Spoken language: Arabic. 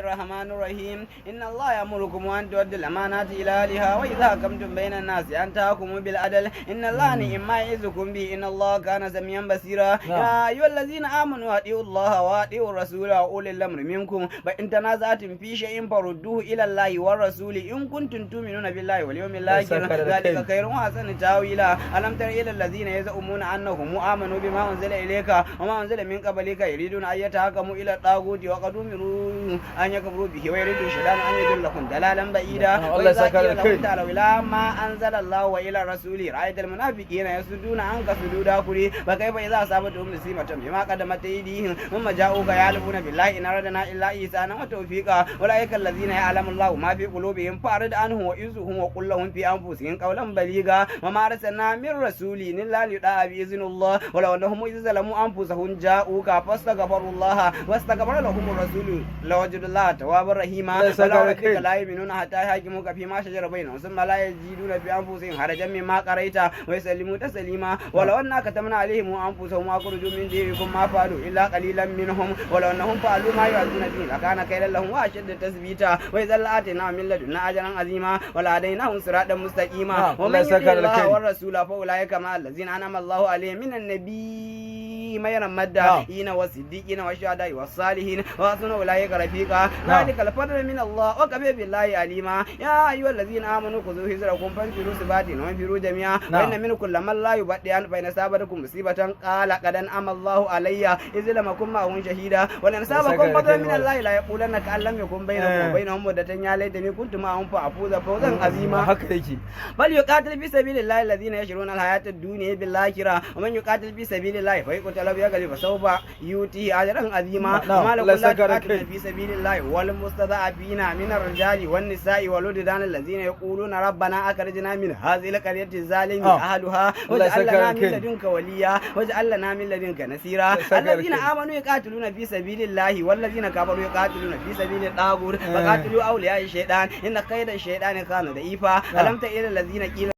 الرحمن الرحيم إن الله يأمركم أن تؤدوا الأمانات إلى أهلها وإذا حكمتم بين الناس أن تحكموا بالعدل إن الله نعم ما يعظكم به إن الله كان سميعا بصيرا يا أيها الذين آمنوا أطيعوا الله وأطيعوا الرسول وأولي الأمر منكم فإن تنازعتم في شيء فردوه إلى الله والرسول إن كنتم تؤمنون بالله واليوم الآخر ذلك خير وأحسن تأويلا ألم تر إلى الذين يزعمون أنهم آمنوا بما أنزل إليك وما أنزل من قبلك يريدون أن يتحكموا إلى الطاغوت وقد أمروا أن يكفروا به ويريد الشيطان أن يضلهم ضلالا بعيدا وإذا قيل لهم تعالوا إلى ما أنزل الله وإلى الرسول رأيت المنافقين يصدون عنك صدودا كري فكيف إذا أصابتهم مصيبة بما قدمت أيديهم ثم جاءوك يحلفون بالله إن أردنا إلا إحسانا وتوفيقا أولئك الذين يعلم الله ما في قلوبهم فأعرض عنهم وإعظهم وقل لهم في أنفسهم قولا بليغا وما أرسلنا من رسول إلا ليطاع بإذن الله ولو أنهم إذ ظلموا أنفسهم جاءوك فاستغفروا الله واستغفر لهم الرسول لوجدوا الله توابا رحيما ولا ربك لا يؤمنون حتى يحكموك فيما شجر بينهم ثم لا يجدون في أنفسهم حرجا مما قضيت ويسلموا تسليما ولو أنا كتبنا عليهم أنفسهم وأخرجوا من ديركم ما فعلوا إلا قليلا منهم ولو أنهم فعلوا ما يوعظون به لكان خيرا لهم وأشد تثبيتا وإذا لآتيناهم من لدنا أجرا عظيما ولهديناهم صراطا مستقيما ومن يطع الله والرسول فأولئك مع الذين أنعم الله عليهم من النبيين والنبيين والصديقين والشهداء والصالحين وحسن أولئك رفيقا ذلك الفضل من الله وكفى بالله عليما يا أيها الذين آمنوا خذوا حذركم فانفروا ثبات وانفروا جميعا وإن منكم لمن لا يبدئ فإن أصابتكم مصيبة قال قد أنعم الله علي إذ لم أكن معهم شهيدا ولئن أصابكم فضل من الله لا يقولن كأن لم يكن بينكم وبينهم مودة يا ليتني كنت معهم فأفوز فوزا عظيما فليقاتل في سبيل الله الذين يشرون الحياة الدنيا بالآخرة ومن يقاتل في سبيل الله فيقتل ويغلب فسوف يؤتيه أجرا عظيما وما لكم لا تقاتلون في سبيل الله والمستضعفين من الرجال والنساء والولدان الذين يقولون ربنا أخرجنا من هذه القرية الظالم أهلها واجعل لنا من لدنك وليا واجعل لنا من لدنك نصيرا الذين آمنوا يقاتلون في سبيل الله والذين كفروا يقاتلون في سبيل الطاغوت فقاتلوا أولياء الشيطان إن كيد الشيطان كان ضعيفا ألم تر إلى الذين قيل